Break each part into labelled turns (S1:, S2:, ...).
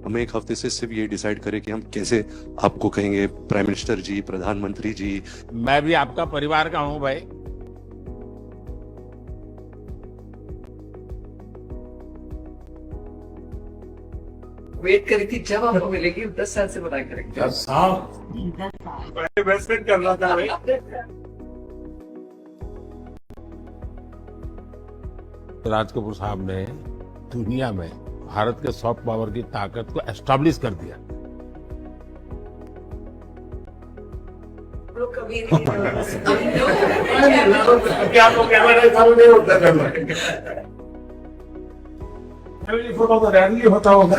S1: हम एक हफ्ते से सिर्फ ये डिसाइड करें कि हम कैसे आपको कहेंगे प्राइम मिनिस्टर जी, प्रधानमंत्री जी।
S2: मैं भी आपका परिवार का हूं भाई।
S3: वेट करी थी जब आपको मिलेगी 10 साल से बताया करेंगे।
S2: 10 साल इन्वेस्टमेंट करना था भाई। राज कपूर साहब ने दुनिया में भारत के सॉफ्ट पावर की ताकत को एस्टैब्लिश कर दिया।
S3: लोग कभी नहीं
S2: क्या तो कैमरा चालू नहीं होता करना। फैमिली फोटो तो रैंडमली होता होगा।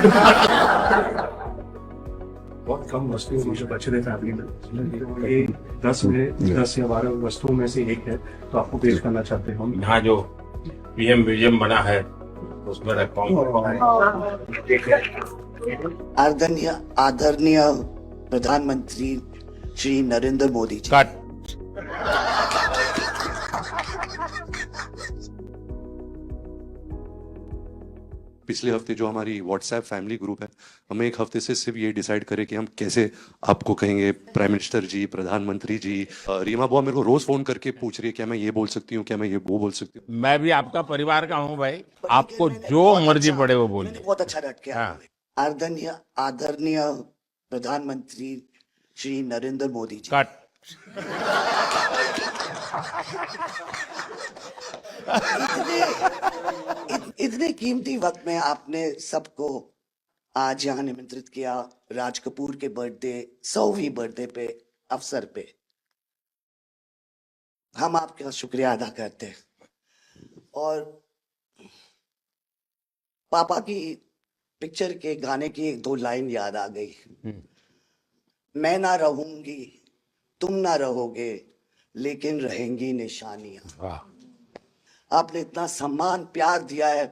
S4: बहुत कम वस्तुओं में जो बचे थे फैमिली में, ये 10 या 12 वस्तुओं में से एक है, तो आपको पेश करना चाहते हैं हम।
S2: यहाँ जो पीएम म्यूजियम बना है उसमें
S5: आदरणीय प्रधानमंत्री श्री नरेंद्र मोदी जी।
S2: कट।
S1: पिछले हफ्ते जो हमारी व्हाट्सएप फैमिली ग्रुप है, हम एक हफ्ते से सिर्फ ये डिसाइड करें कि हम कैसे आपको कहेंगे प्राइम मिनिस्टर जी, प्रधानमंत्री जी। रीमा बुआ मेरे को रोज फोन करके पूछ रही है क्या मैं ये बोल सकती हूँ, क्या मैं ये वो बोल सकती हूँ।
S2: मैं भी आपका परिवार का हूं भाई। आपको जो मर्जी पड़े वो बोलिए।
S5: बहुत अच्छा रट के
S2: हाँ।
S5: आदरणीय प्रधानमंत्री श्री नरेंद्र मोदी जी।
S2: कट।
S5: इतने कीमती वक्त में आपने सबको आज यहाँ निमंत्रित किया, राज कपूर के बर्थडे 100वीं बर्थडे पे अवसर पे हम आपका शुक्रिया अदा करते हैं। और पापा की पिक्चर के गाने की 1-2 लाइन याद आ गई। मैं ना रहूंगी, तुम ना रहोगे, लेकिन रहेंगी निशानियां।
S2: वाह।
S5: आपने इतना सम्मान प्यार दिया है,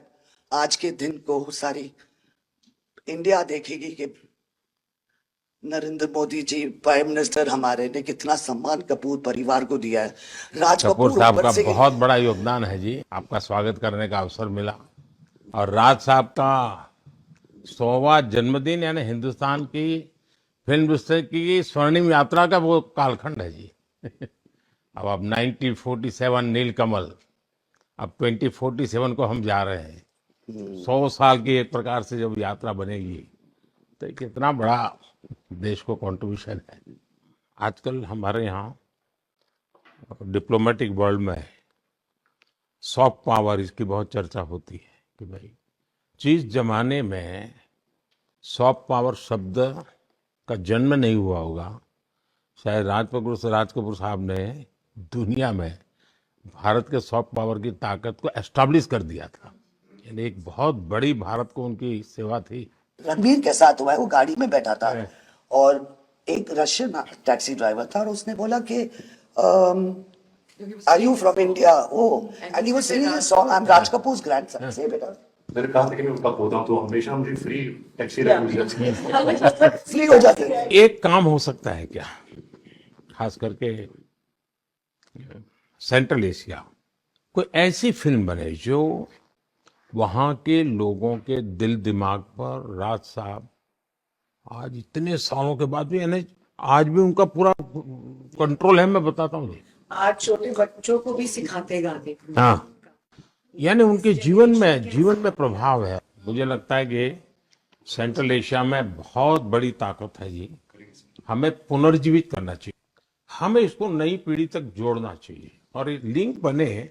S5: आज के दिन को सारी इंडिया देखेगी कि नरेंद्र मोदी जी प्राइम मिनिस्टर हमारे ने कितना सम्मान कपूर परिवार को दिया है। राज
S2: कपूर साहब का
S5: ऊपर से
S2: बहुत बड़ा योगदान है जी। आपका स्वागत करने का अवसर मिला और राज साहब का 100वां जन्मदिन यानी हिंदुस्तान की फिल्म इंडस्ट्री की स्वर्णिम यात्रा का वो कालखंड है जी। अब 1947 नीलकमल, अब 2047 को हम जा रहे हैं। 100 साल की एक प्रकार से जब यात्रा बनेगी तो कितना बड़ा देश को कंट्रीब्यूशन है। आजकल हमारे यहाँ डिप्लोमेटिक वर्ल्ड में सॉफ्ट पावर इसकी बहुत चर्चा होती है कि भाई जिस जमाने में सॉफ्ट पावर शब्द का जन्म नहीं हुआ होगा, शायद राज कपूर साहब ने दुनिया में भारत के सॉफ्ट पावर की ताकत को एस्टैब्लिश कर दिया था। यानी एक बहुत बड़ी भारत को उनकी सेवा थी।
S5: रणबीर के साथ हुआ है, वो गाड़ी में बैठा था और एक रशियन टैक्सी ड्राइवर था और उसने बोला कि are you from India? Oh, and he was singing a song, I am Raj Kapoor's grandson. से बेटा
S4: मैंने कहा था कि मैं उनका पोता हूं, तो हमेशा मुझे फ्री टैक्सी राइड
S5: फ्री हो जाती है।
S2: एक काम हो सकता है क्या, खास करके सेंट्रल एशिया, कोई ऐसी फिल्म बने जो वहाँ के लोगों के दिल दिमाग पर राज साहब आज इतने सालों के बाद भी, यानी आज भी उनका पूरा कंट्रोल है। मैं बताता हूँ,
S3: आज छोटे बच्चों को भी सिखाते गाने।
S2: हाँ, यानी उनके जीवन में प्रभाव है। मुझे लगता है कि सेंट्रल एशिया में बहुत बड़ी ताकत है जी। हमें पुनर्जीवित करना चाहिए, हमें इसको नई पीढ़ी तक जोड़ना चाहिए और एक लिंक बने।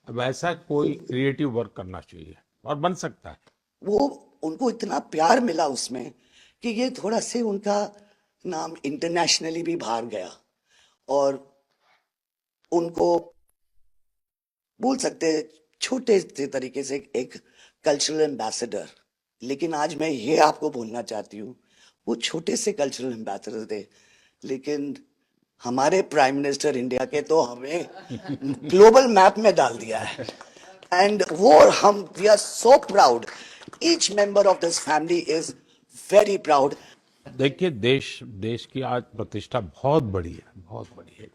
S2: अब ऐसा कोई क्रिएटिव वर्क करना चाहिए और बन सकता है।
S5: वो उनको इतना प्यार मिला उसमें कि ये थोड़ा से उनका नाम इंटरनेशनली भी बाहर गया और उनको बोल सकते हैं छोटे से तरीके से एक कल्चरल एम्बेसडर। लेकिन आज मैं ये आपको बोलना चाहती हूँ, वो छोटे से कल्चरल एम्बेसडर थे, लेकिन हमारे प्राइम मिनिस्टर इंडिया के तो हमें ग्लोबल मैप में डाल दिया है। एंड वो हम we are so proud, each member of this family is very proud.
S2: देखिए, देश की आज प्रतिष्ठा बहुत बड़ी है, बहुत बड़ी है।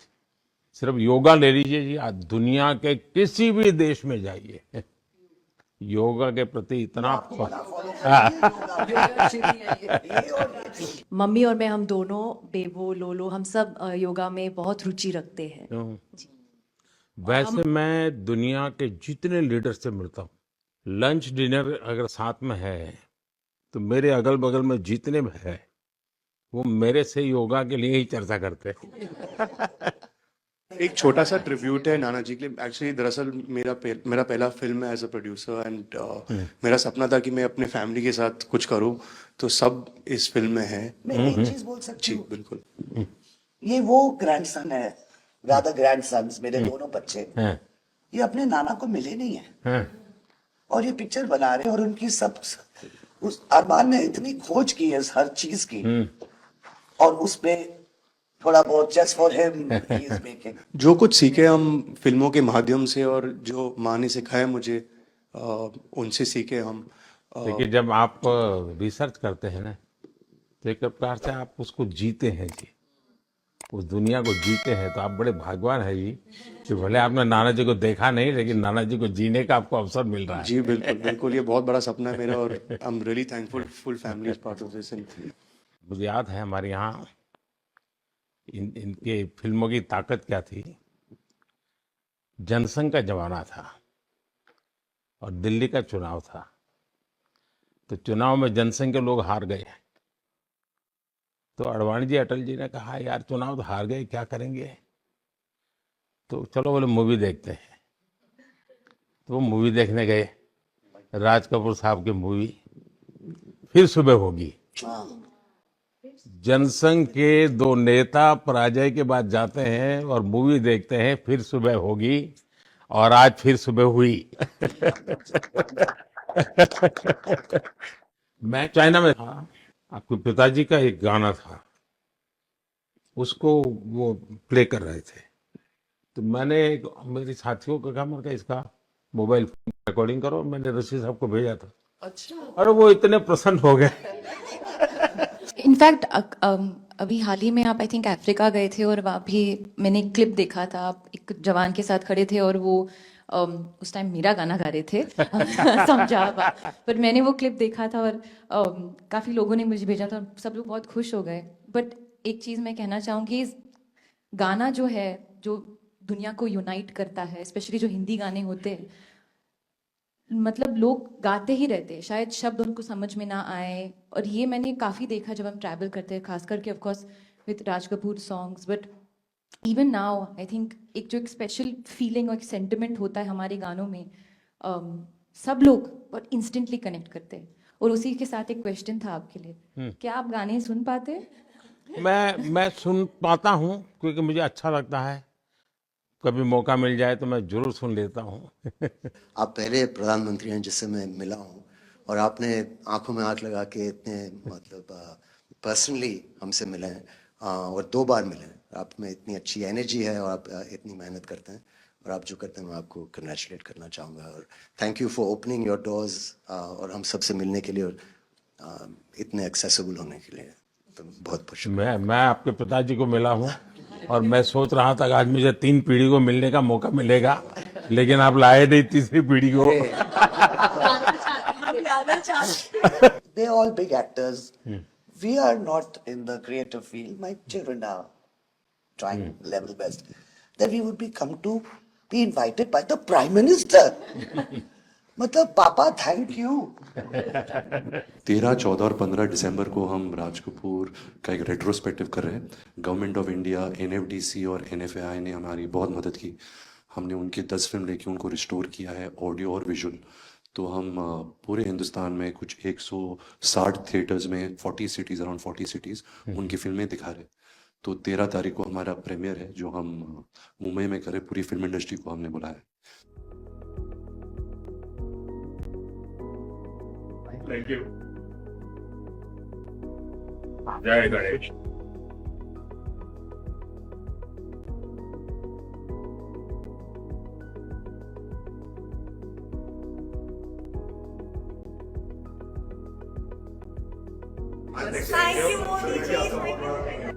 S2: सिर्फ योगा ले लीजिए जी, आज दुनिया के किसी भी देश में जाइए, योगा के प्रति इतना
S6: मम्मी और मैं हम दोनों बेबो लोलो हम सब योगा में बहुत रुचि रखते हैं।
S2: वैसे मैं दुनिया के जितने लीडर से मिलता हूँ, लंच डिनर अगर साथ में है तो मेरे अगल बगल में जितने भी है वो मेरे से योगा के लिए ही चर्चा करते हैं।
S4: एक छोटा सा ट्रिब्यूट है नाना जी के लिए। एक्चुअली दरअसल मेरा पहला फिल्म है एज अ प्रोड्यूसर, एंड मेरा सपना था कि मैं अपने फैमिली के साथ कुछ करूं, तो सब इस फिल्म में है।
S5: मैं एक चीज बोल सकती
S4: जी
S5: हूँ,
S4: बिल्कुल।
S5: ये वो ग्रैंडसन है, रादर ग्रैंडसन्स, मेरे दोनों बच्चे,
S2: हैं,
S5: ये अपने नाना को मिले नहीं है
S2: हैं,
S5: और ये पिक्चर बना रहे हैं, और उनकी सब उस अरमान ने इतनी खोज की है हर चीज की, और उसपे थोड़ा बहुत just for him he is making.
S4: जो कुछ सीखे हम फिल्मों के माध्यम से, और जो माँ ने सिखाया मुझे, उनसे सीखे हम।
S2: देखिए जब आप रिसर्च करते हैं ना तो एक प्रकार से आप उसको जीते हैं जी, उस दुनिया को जीते हैं, तो आप बड़े भाग्यवान हैं जी कि भले आपने नाना जी को देखा नहीं लेकिन नाना जी को जीने का आपको अवसर मिल रहा है।
S4: जी बिल्कुल बिल्कुल, ये बहुत बड़ा सपना है मेरा, और I am really thankful, full family is part of this.
S2: मुझे याद है हमारे यहाँ इनके फिल्मों की ताकत क्या थी। जनसंघ का जमाना था और दिल्ली का चुनाव था, तो चुनाव में जनसंघ के लोग हार गए, तो अडवाणी जी अटल जी ने कहा यार चुनाव तो हार गए, क्या करेंगे, तो चलो बोले मूवी देखते हैं। तो वो मूवी देखने गए, राज कपूर साहब की मूवी फिर सुबह होगी। जनसंघ के दो नेता पराजय के बाद जाते हैं और मूवी देखते हैं फिर सुबह होगी, और आज फिर सुबह हुई। मैं चाइना में था, आपके पिताजी का एक गाना था, उसको वो प्ले कर रहे थे, तो मैंने मेरे साथियों को कहा, मैंने इसका मोबाइल फोन रिकॉर्डिंग करो, मैंने ऋषि साहब को भेजा था। अच्छा। और वो इतने प्रसन्न हो गए।
S6: इनफैक्ट अभी हाल ही में आप आई थिंक अफ्रीका गए थे और वहाँ भी मैंने एक क्लिप देखा था, आप एक जवान के साथ खड़े थे और वो उस टाइम मेरा गाना गा रहे थे। समझा, पर मैंने वो क्लिप देखा था और काफ़ी लोगों ने मुझे भेजा था, सब लोग बहुत खुश हो गए। बट एक चीज़ मैं कहना चाहूँगी, गाना जो है जो दुनिया को यूनाइट करता है, स्पेशली जो हिंदी गाने होते हैं, मतलब लोग गाते ही रहते हैं, शायद शब्द उनको समझ में ना आए। और ये मैंने काफ़ी देखा जब हम ट्रैवल करते हैं, खास करके of course with Raj Kapoor songs, but even now I think एक जो एक स्पेशल फीलिंग और एक सेंटिमेंट होता है हमारे गानों में, सब लोग बहुत इंस्टेंटली कनेक्ट करते हैं। और उसी के साथ एक क्वेश्चन था आपके लिए, क्या आप गाने सुन पाते हैं?
S2: मैं सुन पाता हूँ क्योंकि मुझे अच्छा लगता है, कभी मौका मिल जाए तो मैं जरूर सुन लेता हूँ।
S7: आप पहले प्रधानमंत्री हैं जिससे मैं मिला हूँ, और आपने आंखों में आंख लगा के इतने मतलब पर्सनली हमसे मिले हैं, और 2 बार मिले हैं। आप में इतनी अच्छी एनर्जी है और आप इतनी मेहनत करते हैं, और आप जो करते हैं मैं आपको कंग्रेचुलेट करना चाहूँगा, और thank you for opening your doors, और हम सबसे मिलने के लिए और इतने एक्सेसिबल होने के लिए, तो बहुत खुश हूँ।
S2: मैं आपके पिताजी को मिला हूँ और मैं सोच रहा था कि आज मुझे 3 पीढ़ी को मिलने का मौका मिलेगा, लेकिन आप लाए नहीं तीसरी पीढ़ी को।
S5: They're all big actors. We are not in the creative field. My children are trying level best. Then we would be invited by the Prime Minister. मतलब पापा थैंक यू।
S1: 13, 14 और 15 दिसंबर को हम राज कपूर का एक रेट्रोस्पेक्टिव कर रहे हैं। गवर्नमेंट ऑफ इंडिया, NFDC और NFAI ने हमारी बहुत मदद की। हमने उनकी 10 फिल्म लेके उनको रिस्टोर किया है, ऑडियो और विजुअल। तो हम पूरे हिंदुस्तान में कुछ 160 थिएटर्स में 40 सिटीज़, अराउंड 40 सिटीज़ उनकी फिल्में दिखा रहे। तो 13 तारीख को हमारा प्रीमियर है जो हम मुंबई में करें। पूरी फिल्म इंडस्ट्री को हमने बुलाया है।
S4: Thank you. जय Ganesh.
S8: Thank you, Modi ji.